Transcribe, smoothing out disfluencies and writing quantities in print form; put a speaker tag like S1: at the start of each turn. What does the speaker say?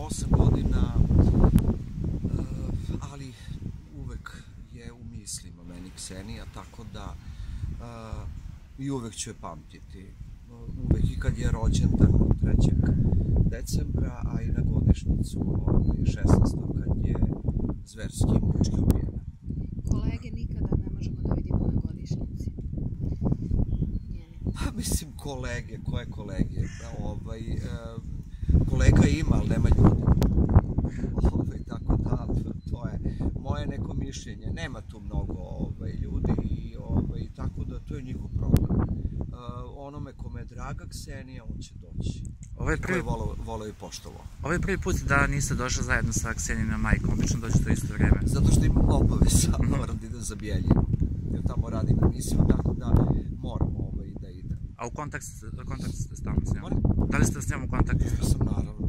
S1: 8 godina, ali uvek je u mislima meni Ksenija, tako da i uvek ću je pamtiti. Uvek i kad je rođendan 3. decembra, a i na godišnjicu 16. kad je zverski i mučki ubijena.
S2: Kolege nikada ne možemo da vidimo na godišnjici.
S1: Pa mislim kolege, koje kolege? Kolega ima, ali nema ljudi. Tako da, to je moje neko mišljenje. Nema tu mnogo ljudi i tako da to je njihov problem. Onome kome je draga Ksenija, on će doći. Ko je voleo i poštovao.
S3: Ovo je prvi put da niste došli zajedno sa Ksenijinom majkom, obično dođete u isto vreme.
S1: Zato što imam obaveza, moram da idem za Bijeljinu. Jer tamo radim emisiju, tako da moram da idem.
S3: A u kontakt ste stalno s njom? Da li ste s njom u kontaktu?
S1: Ja sam naravno.